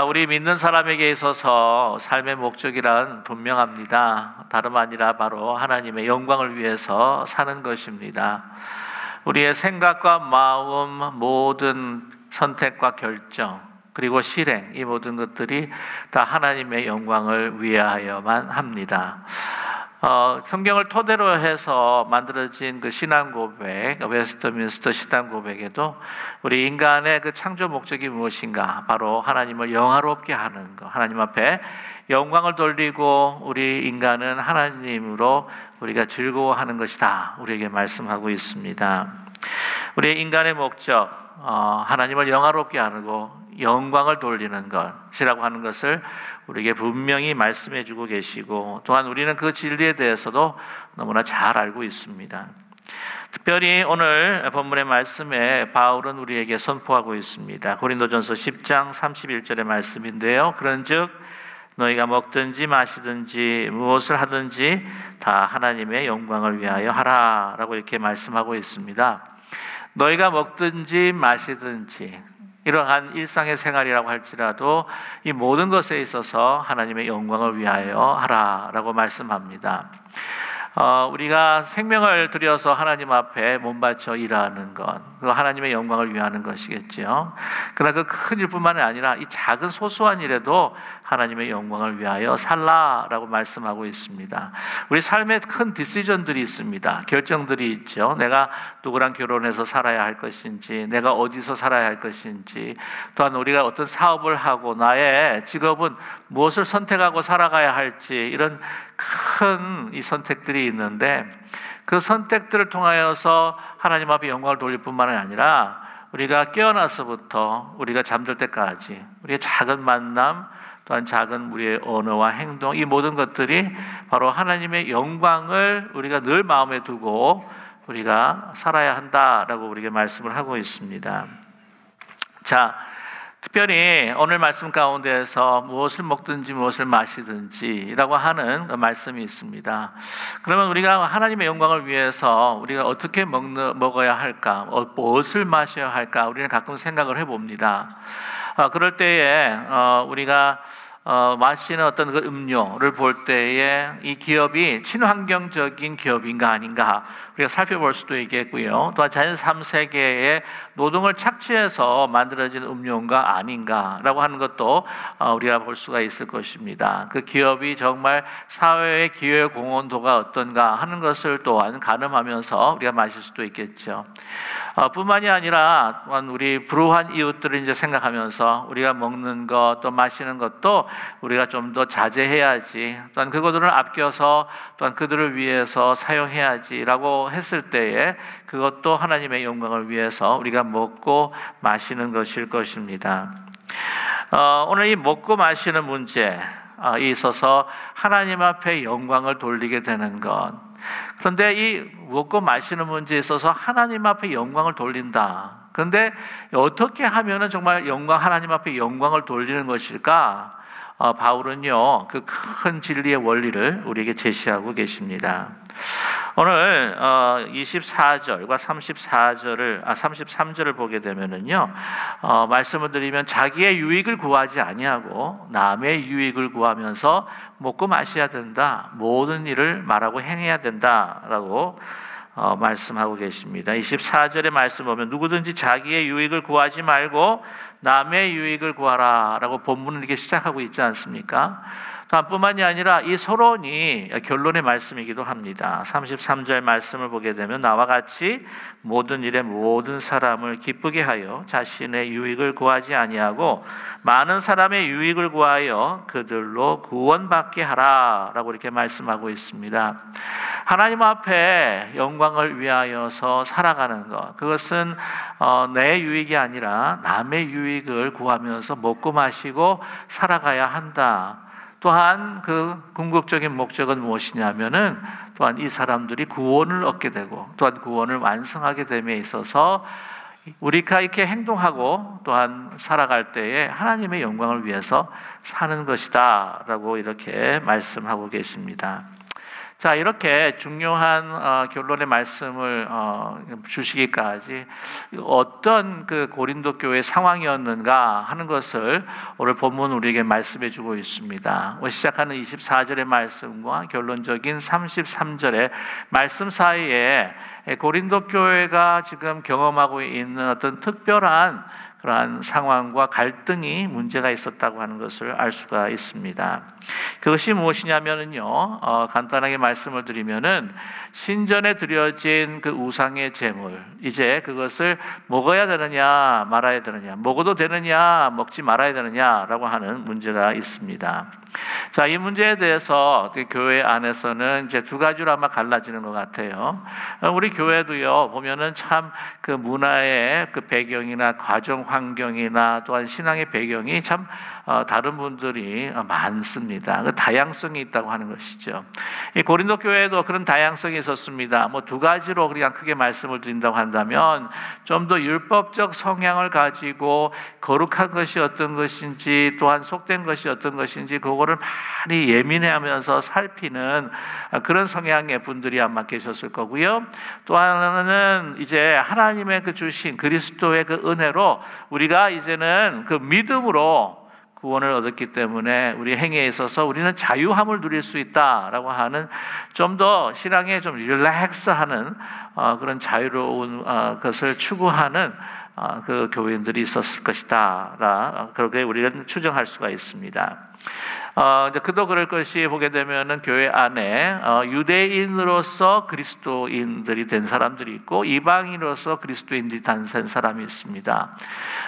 우리 믿는 사람에게 있어서 삶의 목적이란 분명합니다. 다름 아니라 바로 하나님의 영광을 위해서 사는 것입니다. 우리의 생각과 마음, 모든 선택과 결정, 그리고 실행, 이 모든 것들이 다 하나님의 영광을 위하여만 합니다. 성경을 토대로 해서 만들어진 그 신앙 고백, 웨스트민스터 신앙 고백에도 우리 인간의 그 창조 목적이 무엇인가? 바로 하나님을 영화롭게 하는 것, 하나님 앞에 영광을 돌리고 우리 인간은 하나님으로 우리가 즐거워하는 것이다, 우리에게 말씀하고 있습니다. 우리 인간의 목적, 하나님을 영화롭게 하고 영광을 돌리는 것이라고 하는 것을 우리에게 분명히 말씀해 주고 계시고, 또한 우리는 그 진리에 대해서도 너무나 잘 알고 있습니다. 특별히 오늘 본문의 말씀에 바울은 우리에게 선포하고 있습니다. 고린도전서 10장 31절의 말씀인데요, 그런즉 너희가 먹든지 마시든지 무엇을 하든지 다 하나님의 영광을 위하여 하라 라고 이렇게 말씀하고 있습니다. 너희가 먹든지 마시든지 이러한 일상의 생활이라고 할지라도 이 모든 것에 있어서 하나님의 영광을 위하여 하라라고 말씀합니다. 우리가 생명을 들여서 하나님 앞에 몸바쳐 일하는 것, 그거 하나님의 영광을 위하는 것이겠죠. 그러나 그 큰 일뿐만 아니라 이 작은 소소한 일에도 하나님의 영광을 위하여 살라라고 말씀하고 있습니다. 우리 삶에 큰 디시전들이 있습니다. 결정들이 있죠. 내가 누구랑 결혼해서 살아야 할 것인지, 내가 어디서 살아야 할 것인지, 또한 우리가 어떤 사업을 하고 나의 직업은 무엇을 선택하고 살아가야 할지, 이런 큰 이 선택들이 있는데, 그 선택들을 통하여서 하나님 앞에 영광을 돌릴 뿐만 아니라 우리가 깨어나서부터 우리가 잠들 때까지 우리의 작은 만남, 또한 작은 우리의 언어와 행동, 이 모든 것들이 바로 하나님의 영광을 우리가 늘 마음에 두고 우리가 살아야 한다라고 우리에게 말씀을 하고 있습니다. 자, 특별히 오늘 말씀 가운데에서 무엇을 먹든지 무엇을 마시든지 라고 하는 말씀이 있습니다. 그러면 우리가 하나님의 영광을 위해서 우리가 어떻게 먹어야 할까, 무엇을 마셔야 할까, 우리는 가끔 생각을 해봅니다. 그럴 때에 우리가 마시는 어떤 그 음료를 볼 때에 이 기업이 친환경적인 기업인가 아닌가 우리가 살펴볼 수도 있겠고요. 또한 자연 3세계의 노동을 착취해서 만들어진 음료인가 아닌가라고 하는 것도 우리가 볼 수가 있을 것입니다. 그 기업이 정말 사회의 기회 공헌도가 어떤가 하는 것을 또한 가늠하면서 우리가 마실 수도 있겠죠. 뿐만이 아니라 또한 우리 불우한 이웃들을 이제 생각하면서 우리가 먹는 것 또 마시는 것도 우리가 좀 더 자제해야지, 또한 그것들을 아껴서 또한 그들을 위해서 사용해야지라고 했을 때에 그것도 하나님의 영광을 위해서 우리가 먹고 마시는 것일 것입니다. 오늘 이 먹고 마시는 문제에 있어서 하나님 앞에 영광을 돌리게 되는 것, 그런데 이 먹고 마시는 문제에 있어서 하나님 앞에 영광을 돌린다. 그런데 어떻게 하면은 정말 하나님 앞에 영광을 돌리는 것일까? 바울은요, 그 큰 진리의 원리를 우리에게 제시하고 계십니다. 오늘 24절과 33절을 보게 되면은요, 말씀을 드리면 자기의 유익을 구하지 아니하고 남의 유익을 구하면서 먹고 마셔야 된다, 모든 일을 말하고 행해야 된다라고 말씀하고 계십니다. 24절의 말씀 보면 누구든지 자기의 유익을 구하지 말고 남의 유익을 구하라 라고 본문을 이렇게 시작하고 있지 않습니까? 또한 뿐만이 아니라 이 서론이 결론의 말씀이기도 합니다. 33절 말씀을 보게 되면 나와 같이 모든 일에 모든 사람을 기쁘게 하여 자신의 유익을 구하지 아니하고 많은 사람의 유익을 구하여 그들로 구원받게 하라 라고 이렇게 말씀하고 있습니다. 하나님 앞에 영광을 위하여서 살아가는 것, 그것은 내 유익이 아니라 남의 유익을 구하면서 먹고 마시고 살아가야 한다. 또한 그 궁극적인 목적은 무엇이냐면은 또한 이 사람들이 구원을 얻게 되고 또한 구원을 완성하게 됨에 있어서 우리가 이렇게 행동하고 또한 살아갈 때에 하나님의 영광을 위해서 사는 것이다 라고 이렇게 말씀하고 계십니다. 자, 이렇게 중요한 결론의 말씀을 주시기까지 어떤 그 고린도 교회 상황이었는가 하는 것을 오늘 본문 우리에게 말씀해 주고 있습니다. 시작하는 24절의 말씀과 결론적인 33절의 말씀 사이에 고린도 교회가 지금 경험하고 있는 어떤 특별한 그러한 상황과 갈등이 문제가 있었다고 하는 것을 알 수가 있습니다. 그것이 무엇이냐면요, 간단하게 말씀을 드리면은 신전에 드려진 그 우상의 제물, 이제 그것을 먹어야 되느냐 말아야 되느냐, 먹어도 되느냐 먹지 말아야 되느냐라고 하는 문제가 있습니다. 자, 이 문제에 대해서 교회 안에서는 이제 두 가지로 아마 갈라지는 것 같아요. 우리 교회도요 보면은 참 그 문화의 그 배경이나 과정 환경이나 또한 신앙의 배경이 참 다른 분들이 많습니다. 그 다양성이 있다고 하는 것이죠. 이 고린도 교회도 그런 다양성이 있었습니다. 뭐 두 가지로 그냥 크게 말씀을 드린다고 한다면, 좀 더 율법적 성향을 가지고 거룩한 것이 어떤 것인지, 또한 속된 것이 어떤 것인지 그거를 많이 예민해하면서 살피는 그런 성향의 분들이 아마 계셨을 거고요. 또 하나는 이제 하나님의 그 주신 그리스도의 그 은혜로 우리가 이제는 그 믿음으로 구원을 얻었기 때문에 우리 행위에 있어서 우리는 자유함을 누릴 수 있다라고 하는, 좀 더 신앙에 좀 릴렉스하는 그런 자유로운 것을 추구하는 그 교인들이 있었을 것이다. 그렇게 우리가 추정할 수가 있습니다. 이제 그도 그럴 것이 보게 되면은 교회 안에 유대인으로서 그리스도인들이 된 사람들이 있고 이방인으로서 그리스도인들이 된 사람이 있습니다.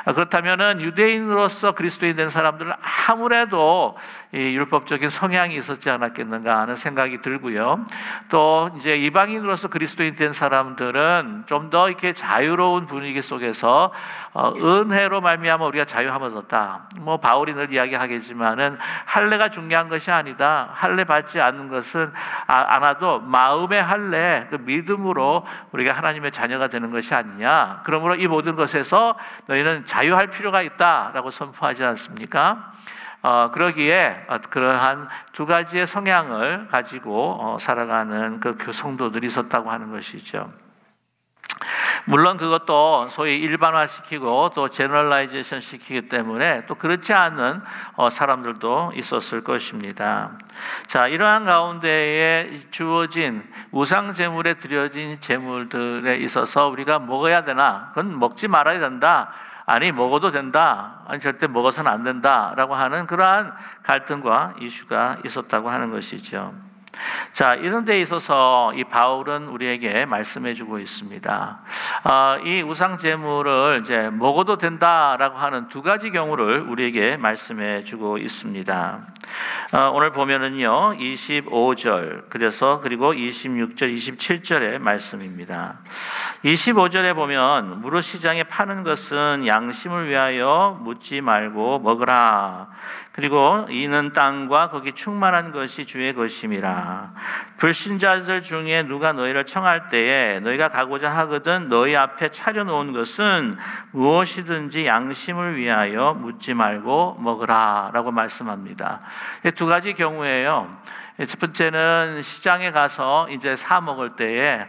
그렇다면은 유대인으로서 그리스도인 된 사람들은 아무래도 이 율법적인 성향이 있었지 않았겠는가 하는 생각이 들고요. 또 이제 이방인으로서 그리스도인 된 사람들은 좀 더 이렇게 자유로운 분위기 속에서 은혜로 말미암아 우리가 자유함을 얻었다. 뭐 바울이 늘 이야기하겠지만은 할례가 중요한 것이 아니다. 할례 받지 않는 것은 않아도 마음의 할례, 그 믿음으로 우리가 하나님의 자녀가 되는 것이 아니냐. 그러므로 이 모든 것에서 너희는 자유할 필요가 있다라고 선포하지 않습니까? 그러기에 그러한 두 가지의 성향을 가지고 살아가는 그 성도들이 있었다고 하는 것이죠. 물론 그것도 소위 일반화시키고 또 제너럴라이제이션 시키기 때문에 또 그렇지 않은 사람들도 있었을 것입니다. 자, 이러한 가운데에 주어진 우상 제물에 드려진 제물들에 있어서 우리가 먹어야 되나? 그건 먹지 말아야 된다. 아니, 먹어도 된다. 아니, 절대 먹어서는 안 된다라고 하는 그러한 갈등과 이슈가 있었다고 하는 것이죠. 자, 이런 데 있어서 이 바울은 우리에게 말씀해 주고 있습니다. 이 우상 제물을 이제 먹어도 된다라고 하는 두 가지 경우를 우리에게 말씀해 주고 있습니다. 오늘 보면은요 25절 그리고 26절 27절의 말씀입니다. 25절에 보면 무릇 시장에 파는 것은 양심을 위하여 묻지 말고 먹으라. 그리고 이는 땅과 거기 충만한 것이 주의 것임이라. 불신자들 중에 누가 너희를 청할 때에 너희가 가고자 하거든 너희 앞에 차려놓은 것은 무엇이든지 양심을 위하여 묻지 말고 먹으라 라고 말씀합니다. 두 가지 경우예요. 첫 번째는 시장에 가서 이제 사 먹을 때에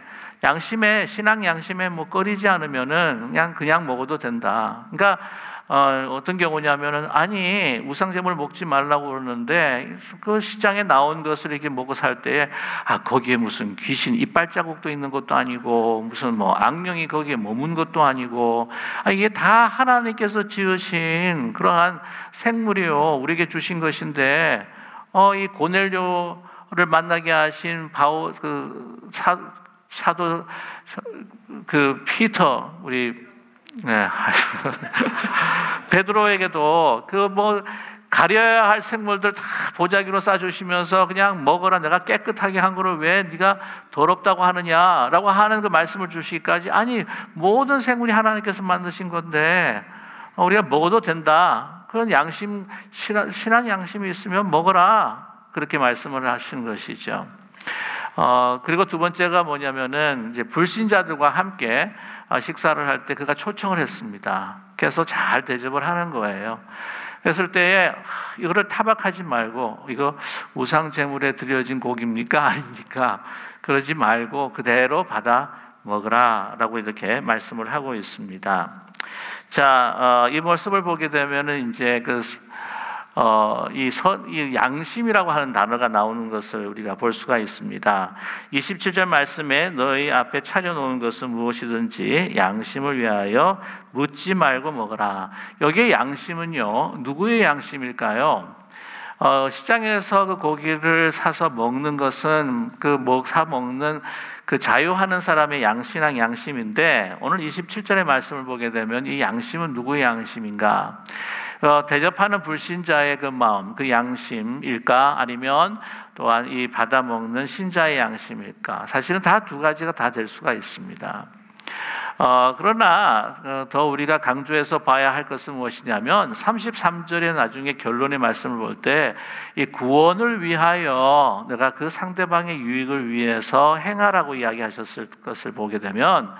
신앙 양심에 뭐 꺼리지 않으면은 그냥 먹어도 된다. 그러니까 어떤 경우냐면은 아니 우상제물 먹지 말라고 그러는데 그 시장에 나온 것을 이렇게 먹고 살 때에 거기에 무슨 귀신 이빨 자국도 있는 것도 아니고 무슨 뭐 악령이 거기에 머문 것도 아니고 이게 다 하나님께서 지으신 그러한 생물이요 우리에게 주신 것인데 이 고넬료를 만나게 하신 바울 사도 피터 우리 베드로에게도 가려야 할 생물들 다 보자기로 싸주시면서 그냥 먹어라 내가 깨끗하게 한 거를 왜 네가 더럽다고 하느냐라고 하는 그 말씀을 주시기까지 아니 모든 생물이 하나님께서 만드신 건데 우리가 먹어도 된다 그런 양심 신앙 양심이 있으면 먹어라 그렇게 말씀을 하시는 것이죠. 그리고 두 번째가 뭐냐면은 이제 불신자들과 함께 식사를 할 때 그가 초청을 했습니다. 그래서 잘 대접을 하는 거예요. 했을 때에 이거를 타박하지 말고 이거 우상 제물에 드려진 고기입니까? 아닙니까? 그러지 말고 그대로 받아 먹으라 라고 이렇게 말씀을 하고 있습니다. 자, 이 모습을 보게 되면은 이제 이 양심이라고 하는 단어가 나오는 것을 우리가 볼 수가 있습니다. 27절 말씀에 너희 앞에 차려놓은 것은 무엇이든지 양심을 위하여 묻지 말고 먹으라. 여기에 양심은요, 누구의 양심일까요? 시장에서 그 고기를 사서 먹는 것은 사 먹는 그 자유하는 사람의 양신앙 양심인데, 오늘 27절의 말씀을 보게 되면 이 양심은 누구의 양심인가? 대접하는 불신자의 그 마음, 그 양심일까? 아니면 또한 이 받아먹는 신자의 양심일까? 사실은 다 두 가지가 다 될 수가 있습니다. 그러나 더 우리가 강조해서 봐야 할 것은 무엇이냐면 33절의 나중에 결론의 말씀을 볼 때 이 구원을 위하여 내가 그 상대방의 유익을 위해서 행하라고 이야기하셨을 것을 보게 되면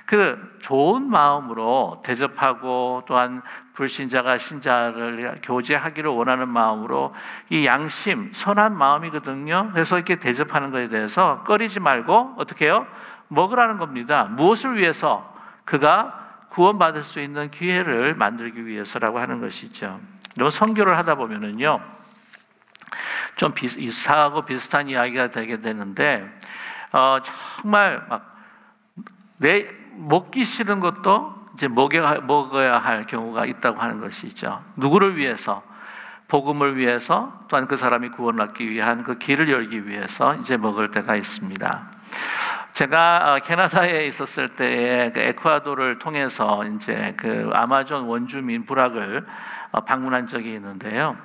그 좋은 마음으로 대접하고 또한 불신자가 신자를 교제하기를 원하는 마음으로 이 양심, 선한 마음이거든요. 그래서 이렇게 대접하는 것에 대해서 꺼리지 말고 어떻게 해요? 먹으라는 겁니다. 무엇을 위해서? 그가 구원받을 수 있는 기회를 만들기 위해서라고 하는 것이죠. 여러분, 선교를 하다 보면은요, 좀 이상하고 비슷한 이야기가 되게 되는데, 정말 내 먹기 싫은 것도 이제 먹어야 할 경우가 있다고 하는 것이죠. 누구를 위해서? 복음을 위해서, 또한 그 사람이 구원을 얻기 위한 그 길을 열기 위해서 이제 먹을 때가 있습니다. 제가 캐나다에 있었을 때에 그 에콰도르를 통해서 이제 그 아마존 원주민 부락을 방문한 적이 있는데요.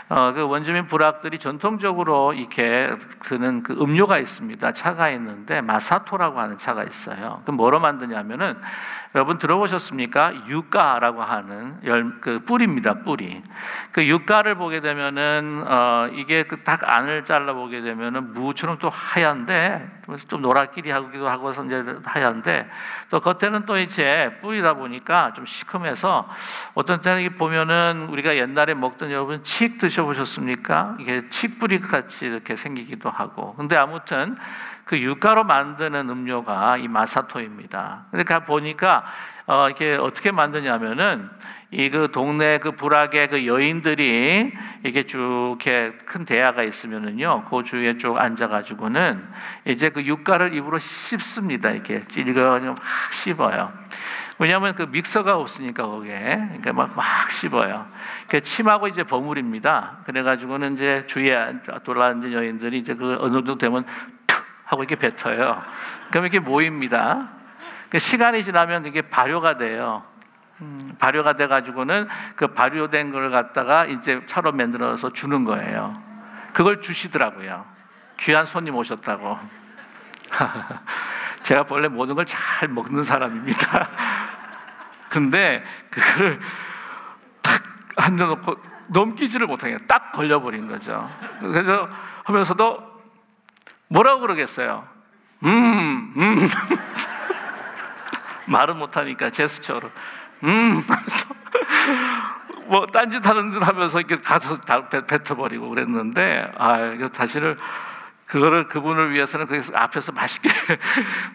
그 원주민 부락들이 전통적으로 이렇게 드는 그 음료가 있습니다. 차가 있는데 마사토라고 하는 차가 있어요. 그 뭐로 만드냐면은 여러분 들어보셨습니까? 유가라고 하는 그 뿔입니다. 뿔이. 그 유가를 보게 되면은 이게 그 닭 안을 잘라 보게 되면은 무처럼 또 하얀데 좀 노랗기리 하기도 하고서 이제 하얀데 또 겉에는 또 이제 뿔이다 보니까 좀 시큼해서 어떤 때는 이게 보면은 우리가 옛날에 먹던 여러분 칡 드셔보셨습니까? 이게 칡뿌리 같이 이렇게 생기기도 하고. 근데 아무튼 그 유가로 만드는 음료가 이 마사토입니다. 그러니까 보니까 이게 어떻게 만드냐면은 이 그 동네 그 부락의 그 여인들이 이게 쭉 이렇게 큰 대야가 있으면은요, 그 주위에 쭉 앉아가지고는 이제 그 유가를 입으로 씹습니다. 이렇게 찔거가지고 막 씹어요. 왜냐하면 그 믹서가 없으니까 거기에 그러니까 막 씹어요. 그 침하고 이제 버무립니다. 그래가지고는 이제 주위에 돌아앉은 여인들이 이제 그 어느 정도 되면 툭 하고 이렇게 뱉어요. 그럼 이렇게 모입니다. 그 시간이 지나면 이게 발효가 돼요. 발효가 돼가지고는 그 발효된 걸 갖다가 이제 차로 만들어서 주는 거예요. 그걸 주시더라고요. 귀한 손님 오셨다고. 제가 원래 모든 걸 잘 먹는 사람입니다. 근데 그거를 탁 앉아놓고 넘기지를 못하게 딱 걸려버린 거죠. 그래서 하면서도 뭐라고 그러겠어요? 말은 못하니까 제스처로 하면서 뭐 딴짓하는 듯 하면서 이렇게 가서 뱉어버리고 그랬는데, 사실은 그거를 그분을 위해서는 그 앞에서 맛있게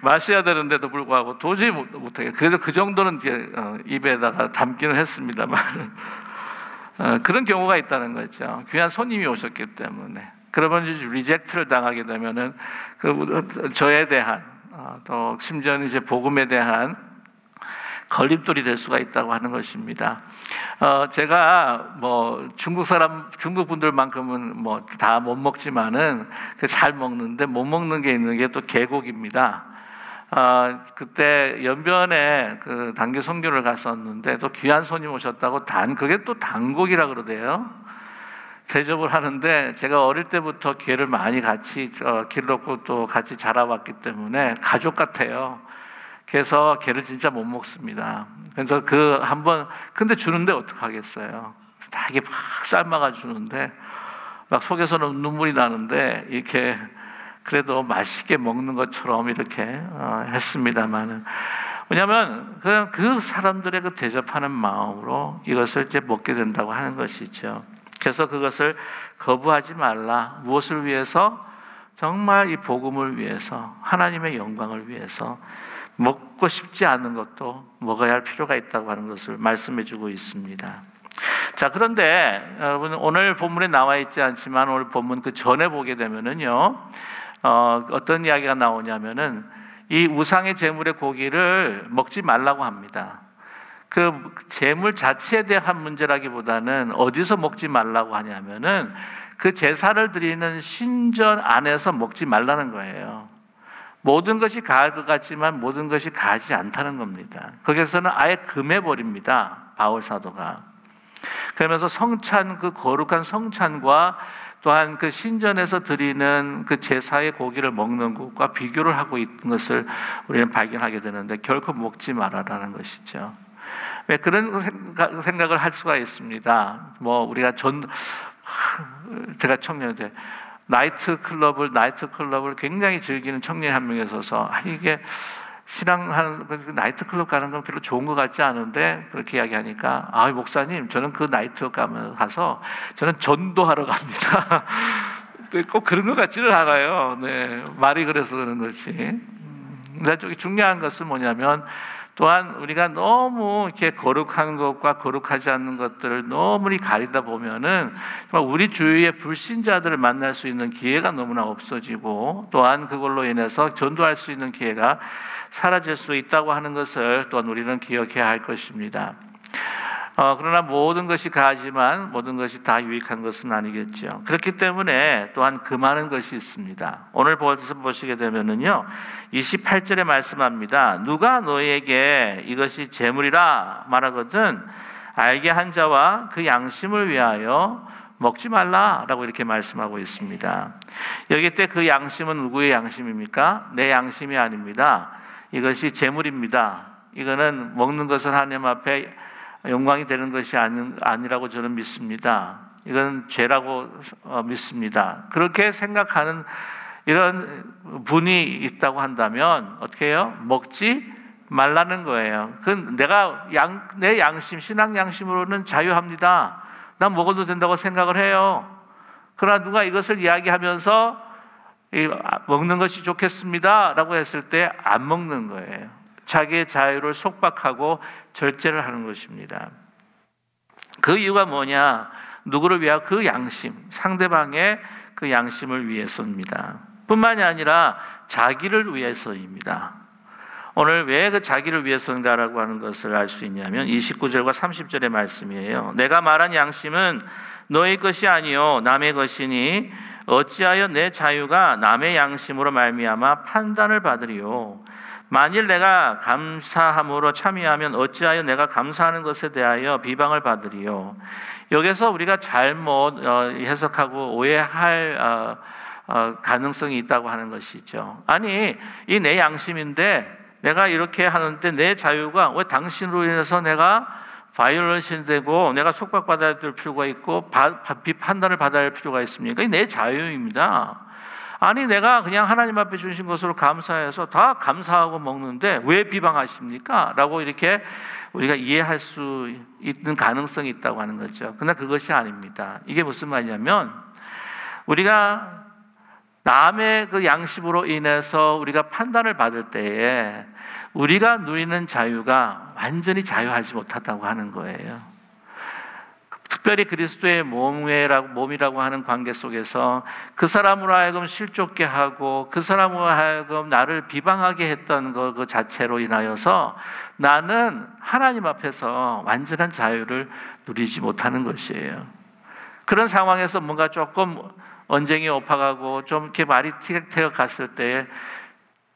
마셔야 되는데도 불구하고 도저히 못하게, 그래도 그 정도는 이제 입에다가 담기는 했습니다만 그런 경우가 있다는 거죠. 귀한 손님이 오셨기 때문에. 그러면 이제 리젝트를 당하게 되면은 저에 대한 또 심지어는 이제 복음에 대한 걸림돌이 될 수가 있다고 하는 것입니다. 제가 뭐 중국 분들만큼은 뭐 다 못 먹지만은 잘 먹는데 못 먹는 게 있는 게 또 계곡입니다. 그때 연변에 그 단기 선교를 갔었는데 또 귀한 손님 오셨다고 그게 또 단곡이라 그러대요. 대접을 하는데 제가 어릴 때부터 게를 많이 같이 길렀고 또 같이 자라왔기 때문에 가족 같아요. 그래서 게를 진짜 못 먹습니다. 그래서 근데 주는데 어떡하겠어요. 다 이게 막 삶아가 주는데 막 속에서는 눈물이 나는데 이렇게 그래도 맛있게 먹는 것처럼 이렇게 했습니다만은 왜냐하면 그냥 그 사람들의 그 대접하는 마음으로 이것을 이제 먹게 된다고 하는 것이죠. 그래서 그것을 거부하지 말라. 무엇을 위해서? 정말 이 복음을 위해서, 하나님의 영광을 위해서 먹고 싶지 않은 것도 먹어야 할 필요가 있다고 하는 것을 말씀해 주고 있습니다. 자, 그런데 여러분, 오늘 본문에 나와 있지 않지만 오늘 본문 그 전에 보게 되면은요, 어떤 이야기가 나오냐면은 이 우상의 제물의 고기를 먹지 말라고 합니다. 그 제물 자체에 대한 문제라기보다는 어디서 먹지 말라고 하냐면은 그 제사를 드리는 신전 안에서 먹지 말라는 거예요. 모든 것이 가할 것 같지만 모든 것이 가하지 않다는 겁니다. 거기서는 아예 금해버립니다, 바울 사도가. 그러면서 성찬, 그 거룩한 성찬과 또한 그 신전에서 드리는 그 제사의 고기를 먹는 것과 비교를 하고 있는 것을 우리는 발견하게 되는데, 결코 먹지 말아라는 것이죠. 왜 그런 생각을 할 수가 있습니다. 뭐 우리가 제가 청년 때 나이트 클럽을 굉장히 즐기는 청년이 한 명이 있어서, 아니 이게 신앙하는 나이트 클럽 가는 건 별로 좋은 것 같지 않은데, 그렇게 이야기하니까, 아 목사님, 저는 그 나이트 가서 저는 전도하러 갑니다. 꼭 그런 것 같지는 않아요. 네, 말이 그래서 그런 거지. 근데 저기 중요한 것은 뭐냐면, 또한 우리가 너무 이렇게 거룩한 것과 거룩하지 않는 것들을 너무 가리다 보면은 우리 주위의 불신자들을 만날 수 있는 기회가 너무나 없어지고, 또한 그걸로 인해서 전도할 수 있는 기회가 사라질 수 있다고 하는 것을 또한 우리는 기억해야 할 것입니다. 그러나 모든 것이 가하지만 모든 것이 다 유익한 것은 아니겠죠. 그렇기 때문에 또한 금하는 것이 있습니다. 오늘 보시게 되면은요, 28절에 말씀합니다. 누가 너에게 이것이 재물이라 말하거든 알게 한 자와 그 양심을 위하여 먹지 말라라고 이렇게 말씀하고 있습니다. 여기 때 그 양심은 누구의 양심입니까? 내 양심이 아닙니다. 이것이 재물입니다. 이거는 먹는 것은 하나님 앞에 영광이 되는 것이 아니라고 저는 믿습니다. 이건 죄라고 믿습니다. 그렇게 생각하는 이런 분이 있다고 한다면 어떻게 해요? 먹지 말라는 거예요. 그건 내 양심, 신앙 양심으로는 자유합니다. 난 먹어도 된다고 생각을 해요. 그러나 누가 이것을 이야기하면서 먹는 것이 좋겠습니다 라고 했을 때 안 먹는 거예요. 자기의 자유를 속박하고 절제를 하는 것입니다. 그 이유가 뭐냐? 누구를 위하여? 그 양심, 상대방의 그 양심을 위해서입니다. 뿐만이 아니라 자기를 위해서입니다. 오늘 왜 그 자기를 위해서인가라고 하는 것을 알 수 있냐면 29절과 30절의 말씀이에요. 내가 말한 양심은 너의 것이 아니요 남의 것이니 어찌하여 내 자유가 남의 양심으로 말미암아 판단을 받으리요. 만일 내가 감사함으로 참여하면 어찌하여 내가 감사하는 것에 대하여 비방을 받으리요. 여기서 우리가 잘못 해석하고 오해할 가능성이 있다고 하는 것이죠. 아니, 이 내 양심인데 내가 이렇게 하는데 내 자유가 왜 당신으로 인해서 내가 바이올런시 되고 내가 속박받아야 될 필요가 있고 판단을 받아야 할 필요가 있습니까? 이 내 자유입니다. 아니 내가 그냥 하나님 앞에 주신 것으로 감사해서 다 감사하고 먹는데 왜 비방하십니까? 라고 이렇게 우리가 이해할 수 있는 가능성이 있다고 하는 거죠. 그러나 그것이 아닙니다. 이게 무슨 말이냐면, 우리가 남의 그 양심으로 인해서 우리가 판단을 받을 때에 우리가 누리는 자유가 완전히 자유하지 못하다고 하는 거예요. 특별히 그리스도의 몸이라고 하는 관계 속에서 그 사람으로 하여금 실족게 하고 그 사람으로 하여금 나를 비방하게 했던 그 자체로 인하여서 나는 하나님 앞에서 완전한 자유를 누리지 못하는 것이에요. 그런 상황에서 뭔가 조금 언쟁이 오파가고 좀 이렇게 말이 티격태격 갔을 때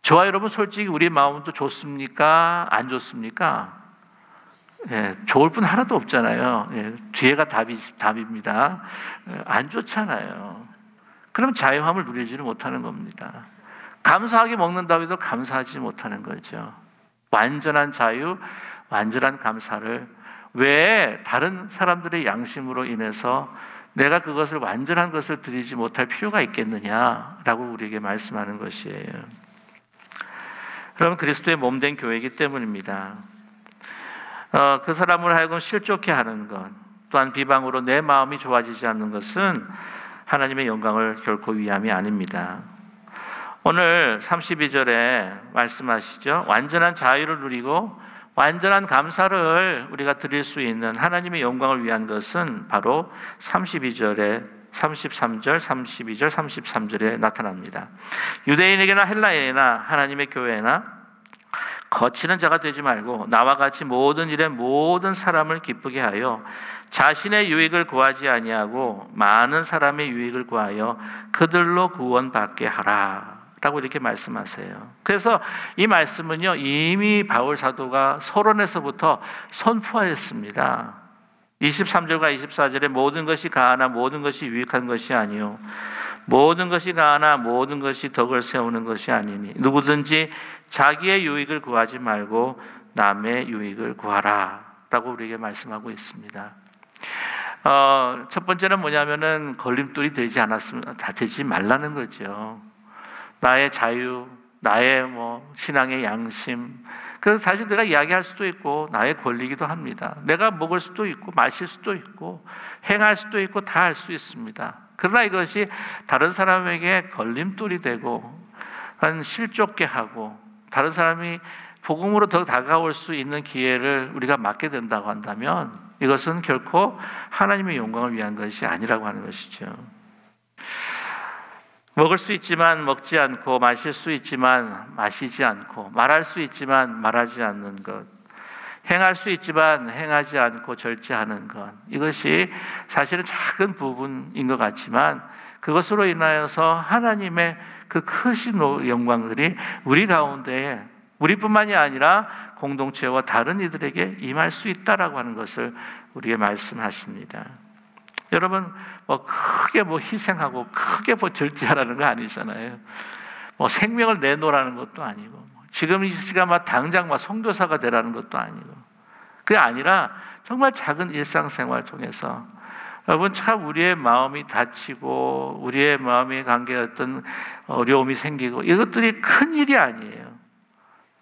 저와 여러분 솔직히 우리 마음도 좋습니까? 안 좋습니까? 예, 좋을 분 하나도 없잖아요. 예, 뒤에가 답입니다. 안 좋잖아요. 그럼 자유함을 누리지를 못하는 겁니다. 감사하게 먹는다고 해도 감사하지 못하는 거죠. 완전한 자유, 완전한 감사를 왜 다른 사람들의 양심으로 인해서 내가 그것을 완전한 것을 드리지 못할 필요가 있겠느냐라고 우리에게 말씀하는 것이에요. 여러분, 그리스도의 몸된 교회이기 때문입니다. 그 사람을 하여금 실족해 하는 것, 또한 비방으로 내 마음이 좋아지지 않는 것은 하나님의 영광을 결코 위함이 아닙니다. 오늘 32절에 말씀하시죠. 완전한 자유를 누리고 완전한 감사를 우리가 드릴 수 있는 하나님의 영광을 위한 것은 바로 32절에 33절, 32절, 33절에 나타납니다. 유대인에게나 헬라인에나 하나님의 교회나 거치는 자가 되지 말고 나와 같이 모든 일에 모든 사람을 기쁘게 하여 자신의 유익을 구하지 아니하고 많은 사람의 유익을 구하여 그들로 구원받게 하라 라고 이렇게 말씀하세요. 그래서 이 말씀은요, 이미 바울 사도가 서론에서부터 선포하였습니다. 23절과 24절에 모든 것이 가하나 모든 것이 유익한 것이 아니요 모든 것이 가하나 모든 것이 덕을 세우는 것이 아니니 누구든지 자기의 유익을 구하지 말고 남의 유익을 구하라 라고 우리에게 말씀하고 있습니다. 첫 번째는 뭐냐면은 걸림돌이 되지 않았으면 다 되지 말라는 거죠. 나의 자유, 나의 신앙의 양심, 그래서 사실 내가 이야기할 수도 있고 나의 권리이기도 합니다. 내가 먹을 수도 있고 마실 수도 있고 행할 수도 있고 다 할 수 있습니다. 그러나 이것이 다른 사람에게 걸림돌이 되고 실족게 하고 다른 사람이 복음으로 더 다가올 수 있는 기회를 우리가 막게 된다고 한다면 이것은 결코 하나님의 영광을 위한 것이 아니라고 하는 것이죠. 먹을 수 있지만 먹지 않고 마실 수 있지만 마시지 않고 말할 수 있지만 말하지 않는 것, 행할 수 있지만 행하지 않고 절제하는 것, 이것이 사실은 작은 부분인 것 같지만 그것으로 인하여서 하나님의 그 크신 영광들이 우리 가운데에 우리뿐만이 아니라 공동체와 다른 이들에게 임할 수 있다라고 하는 것을 우리에게 말씀하십니다. 여러분, 크게 희생하고 크게 절제하라는 거 아니잖아요. 생명을 내놓으라는 것도 아니고 지금 이 시간 당장 선교사가 되라는 것도 아니고 그게 아니라 정말 작은 일상생활 통해서 여러분 참 우리의 마음이 다치고 우리의 마음의 관계에 어떤 어려움이 생기고 이것들이 큰 일이 아니에요.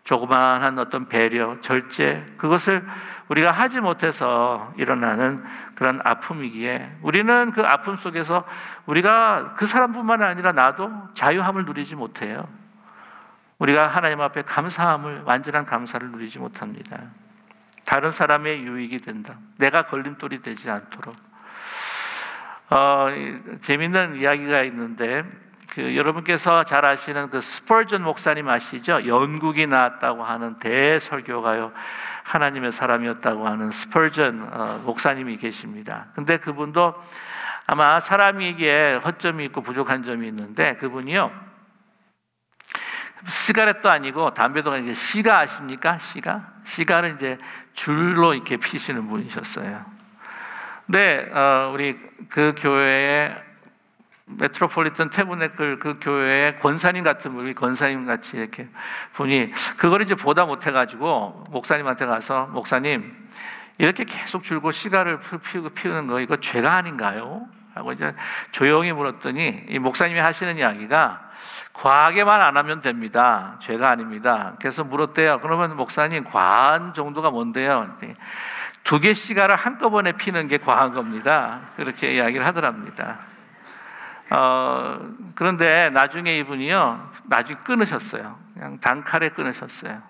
조그마한 어떤 배려, 절제, 그것을 우리가 하지 못해서 일어나는 그런 아픔이기에 우리는 그 아픔 속에서 우리가 그 사람뿐만 아니라 나도 자유함을 누리지 못해요. 우리가 하나님 앞에 감사함을, 완전한 감사를 누리지 못합니다. 다른 사람의 유익이 된다. 내가 걸림돌이 되지 않도록. 재밌는 이야기가 있는데 여러분께서 잘 아시는 그 스펄전 목사님 아시죠? 영국이 나왔다고 하는 대설교가요, 하나님의 사람이었다고 하는 스펄전 목사님이 계십니다. 근데 그분도 아마 사람이기에 허점이 있고 부족한 점이 있는데 그분이요, 시가렛도 아니고 담배도 아니고 시가 아십니까? 시가를 이제 줄로 이렇게 피시는 분이셨어요. 근데 우리 그 교회에 메트로폴리탄 태브네클 그 교회의 권사님 같은 분이, 권사님 같이 이렇게 분이 그걸 이제 보다 못해가지고 목사님한테 가서, 목사님 이렇게 계속 줄고 시가를 피우는 거 이거 죄가 아닌가요? 라고 이제 조용히 물었더니 이 목사님이 하시는 이야기가 과하게만 안 하면 됩니다. 죄가 아닙니다. 그래서 물었대요. 그러면 목사님 과한 정도가 뭔데요? 2개 시가를 한꺼번에 피는 게 과한 겁니다. 그렇게 이야기를 하더랍니다. 그런데 나중에 이분이요, 나중에 끊으셨어요. 그냥 단칼에 끊으셨어요.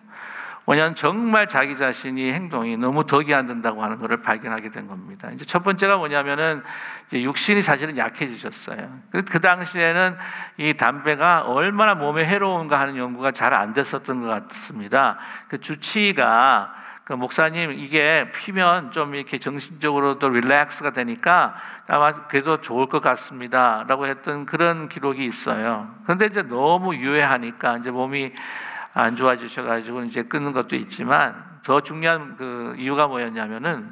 왜냐하면 정말 자기 자신이 행동이 너무 덕이 안 된다고 하는 것을 발견하게 된 겁니다. 이제 첫 번째가 뭐냐면은 이제 육신이 사실은 약해지셨어요. 그 당시에는 이 담배가 얼마나 몸에 해로운가 하는 연구가 잘 안 됐었던 것 같습니다. 그 주치의가 그 목사님 이게 피면 좀 이렇게 정신적으로도 릴렉스가 되니까 아마 그래도 좋을 것 같습니다 라고 했던 그런 기록이 있어요. 그런데 이제 너무 유해하니까 이제 몸이 안 좋아지셔가지고 이제 끊는 것도 있지만 더 중요한 그 이유가 뭐였냐면은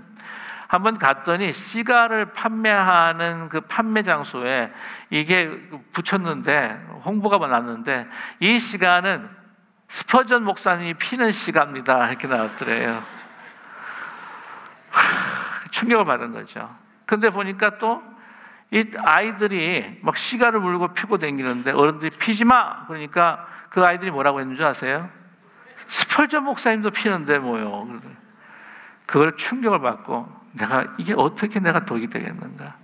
한번 갔더니 시가를 판매하는 그 판매 장소에 이게 붙였는데, 홍보가 났는데 이 시가는 스퍼전 목사님이 피는 시가입니다 이렇게 나왔더래요. 충격을 받은 거죠. 근데 보니까 또 이 아이들이 막 시가를 물고 피고 다니는데 어른들이 피지 마! 그러니까 그 아이들이 뭐라고 했는 줄 아세요? 설전 목사님도 피는데 뭐요. 그걸 충격을 받고 이게 어떻게 내가 독이 되겠는가.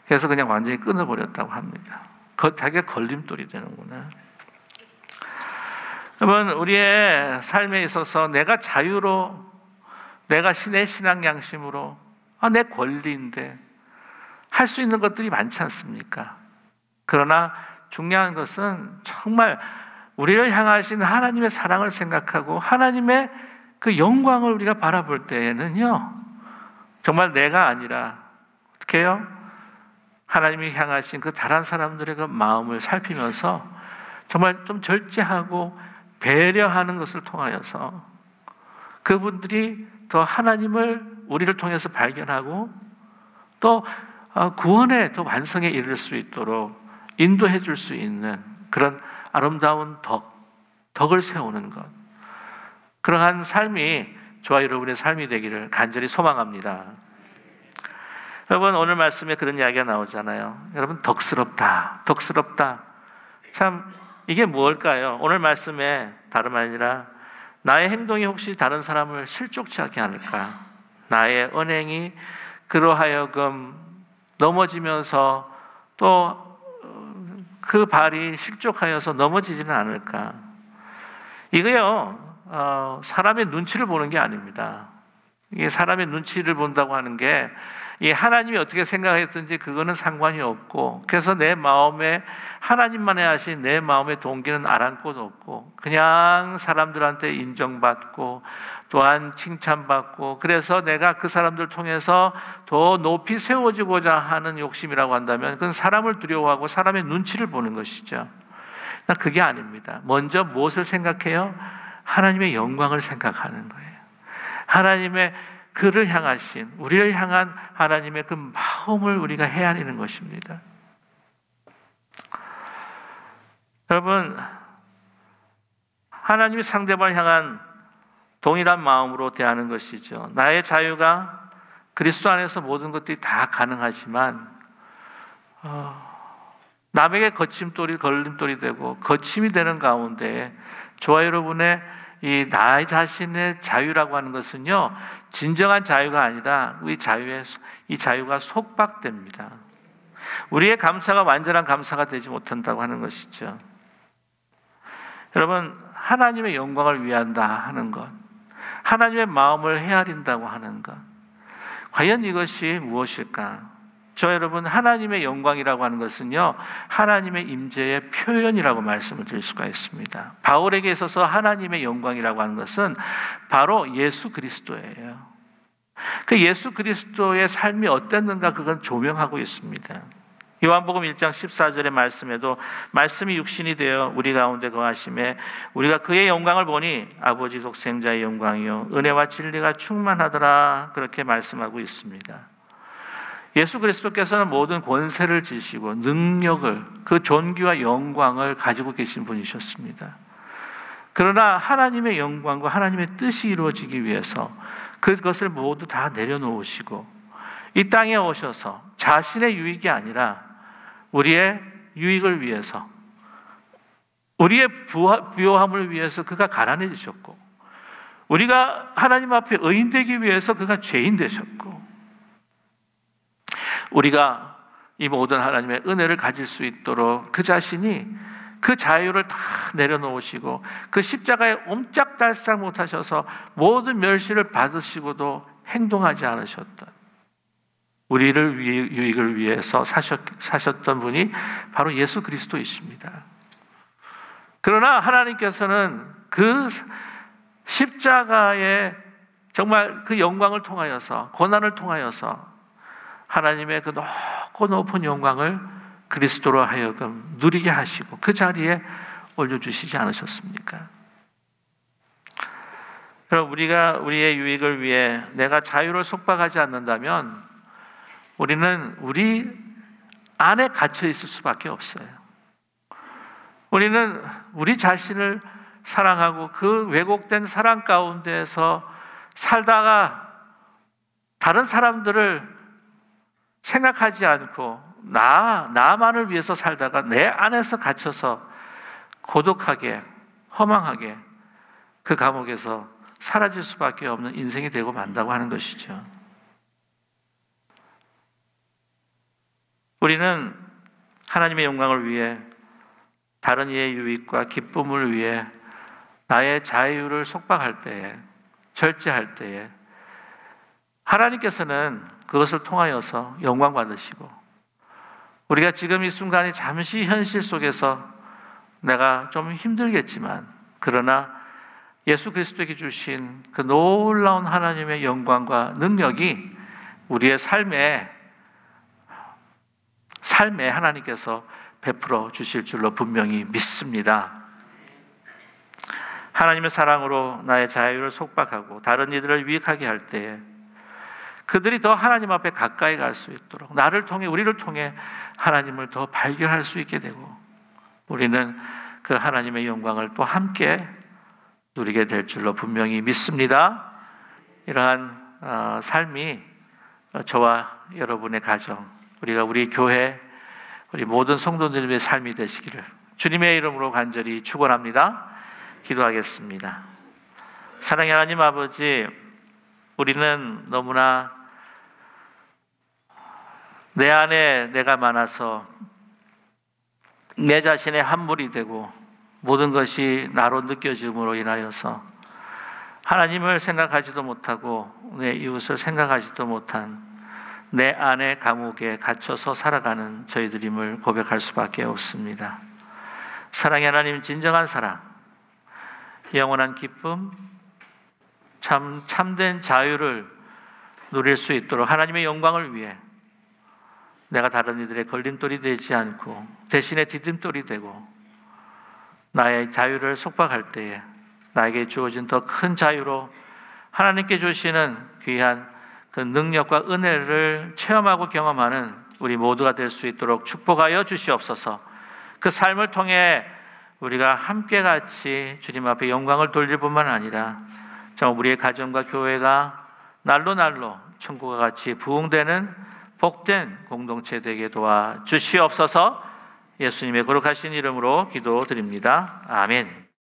그래서 그냥 완전히 끊어버렸다고 합니다. 자기가 걸림돌이 되는구나. 여러분, 우리의 삶에 있어서 내가 자유로, 내가 내 신앙 양심으로, 내 권리인데 할 수 있는 것들이 많지 않습니까? 그러나 중요한 것은 정말 우리를 향하신 하나님의 사랑을 생각하고 하나님의 그 영광을 우리가 바라볼 때에는요, 정말 내가 아니라 어떻게 해요? 하나님이 향하신 그 다른 사람들의 그 마음을 살피면서 정말 좀 절제하고 배려하는 것을 통하여서 그분들이 더 하나님을 우리를 통해서 발견하고 또 구원의 또 완성에 이를 수 있도록 인도해 줄 수 있는 그런 아름다운 덕을 세우는 것, 그러한 삶이 저와 여러분의 삶이 되기를 간절히 소망합니다. 여러분, 오늘 말씀에 그런 이야기가 나오잖아요. 여러분, 덕스럽다. 참 이게 뭘까요? 오늘 말씀에 다름 아니라 나의 행동이 혹시 다른 사람을 실족치 않게 하는가? 나의 언행이 그로 하여금 넘어지면서 또 그 발이 실족하여서 넘어지지는 않을까? 이거요, 사람의 눈치를 보는 게 아닙니다. 이게 사람의 눈치를 본다고 하는 게 이 하나님이 어떻게 생각했든지 그거는 상관이 없고, 그래서 내 마음에 하나님만이 하신 내 마음의 동기는 아랑곳 없고 그냥 사람들한테 인정받고 또한 칭찬받고, 그래서 내가 그 사람들 통해서 더 높이 세워지고자 하는 욕심이라고 한다면 그건 사람을 두려워하고 사람의 눈치를 보는 것이죠. 그게 아닙니다. 먼저 무엇을 생각해요? 하나님의 영광을 생각하는 거예요. 하나님의 그를 향하신, 우리를 향한 하나님의 그 마음을 우리가 헤아리는 것입니다. 여러분, 하나님이 상대방을 향한 동일한 마음으로 대하는 것이죠. 나의 자유가 그리스도 안에서 모든 것들이 다 가능하지만 남에게 걸림돌이 되고 거침이 되는 가운데 저와 여러분의 나 자신의 자유라고 하는 것은요, 진정한 자유가 아니라 이 자유가 속박됩니다. 우리의 감사가 완전한 감사가 되지 못한다고 하는 것이죠. 여러분, 하나님의 영광을 위한다 하는 것, 하나님의 마음을 헤아린다고 하는 것, 과연 이것이 무엇일까? 저 여러분, 하나님의 영광이라고 하는 것은요, 하나님의 임재의 표현이라고 말씀을 드릴 수가 있습니다. 바울에게 있어서 하나님의 영광이라고 하는 것은 바로 예수 그리스도예요. 그 예수 그리스도의 삶이 어땠는가, 그건 조명하고 있습니다. 요한복음 1장 14절의 말씀에도 말씀이 육신이 되어 우리 가운데 거하심에 우리가 그의 영광을 보니 아버지 독생자의 영광이요 은혜와 진리가 충만하더라, 그렇게 말씀하고 있습니다. 예수 그리스도께서는 모든 권세를 지시고 능력을, 그 존귀와 영광을 가지고 계신 분이셨습니다. 그러나 하나님의 영광과 하나님의 뜻이 이루어지기 위해서 그것을 모두 다 내려놓으시고 이 땅에 오셔서 자신의 유익이 아니라 우리의 유익을 위해서, 우리의 부요함을 위해서 그가 가난해지셨고, 우리가 하나님 앞에 의인 되기 위해서 그가 죄인 되셨고, 우리가 이 모든 하나님의 은혜를 가질 수 있도록 그 자신이 그 자유를 다 내려놓으시고 그 십자가에 옴짝달싹 못하셔서 모든 멸시를 받으시고도 행동하지 않으셨던, 우리를 유익을 위해서 사셨던 분이 바로 예수 그리스도이십니다. 그러나 하나님께서는 그 십자가의 정말 그 영광을 통하여서, 고난을 통하여서 하나님의 그 높고 높은 영광을 그리스도로 하여금 누리게 하시고 그 자리에 올려주시지 않으셨습니까? 그럼 우리가 우리의 유익을 위해 내가 자유를 속박하지 않는다면 우리는 우리 안에 갇혀 있을 수밖에 없어요. 우리는 우리 자신을 사랑하고 그 왜곡된 사랑 가운데서 살다가 다른 사람들을 생각하지 않고 나만을 위해서 살다가 내 안에서 갇혀서 고독하게, 허망하게, 그 감옥에서 사라질 수밖에 없는 인생이 되고 만다고 하는 것이죠. 우리는 하나님의 영광을 위해, 다른 이의 유익과 기쁨을 위해 나의 자유를 속박할 때에, 절제할 때에 하나님께서는 그것을 통하여서 영광 받으시고, 우리가 지금 이 순간이 잠시 현실 속에서 내가 좀 힘들겠지만, 그러나 예수 그리스도에게 주신 그 놀라운 하나님의 영광과 능력이 우리의 삶에 하나님께서 베풀어 주실 줄로 분명히 믿습니다. 하나님의 사랑으로 나의 자유를 속박하고 다른 이들을 유익하게 할 때에 그들이 더 하나님 앞에 가까이 갈 수 있도록, 나를 통해, 우리를 통해 하나님을 더 발견할 수 있게 되고, 우리는 그 하나님의 영광을 또 함께 누리게 될 줄로 분명히 믿습니다. 이러한 삶이 저와 여러분의 가정, 우리 교회, 우리 모든 성도들의 삶이 되시기를 주님의 이름으로 간절히 축원합니다. 기도하겠습니다. 사랑의 하나님 아버지, 우리는 너무나 내 안에 내가 많아서 내 자신의 함몰이 되고 모든 것이 나로 느껴짐으로 인하여서 하나님을 생각하지도 못하고 내 이웃을 생각하지도 못한 내 안의 감옥에 갇혀서 살아가는 저희들임을 고백할 수밖에 없습니다. 사랑의 하나님, 진정한 사랑, 영원한 기쁨, 참된 자유를 누릴 수 있도록 하나님의 영광을 위해 내가 다른 이들의 걸림돌이 되지 않고 대신에 디딤돌이 되고 나의 자유를 속박할 때에 나에게 주어진 더 큰 자유로 하나님께 주시는 귀한 그 능력과 은혜를 체험하고 경험하는 우리 모두가 될 수 있도록 축복하여 주시옵소서. 그 삶을 통해 우리가 함께 같이 주님 앞에 영광을 돌릴 뿐만 아니라 정말 우리의 가정과 교회가 날로 천국과 같이 부흥되는 복된 공동체 되게 도와 주시옵소서. 예수님의 거룩하신 이름으로 기도드립니다. 아멘.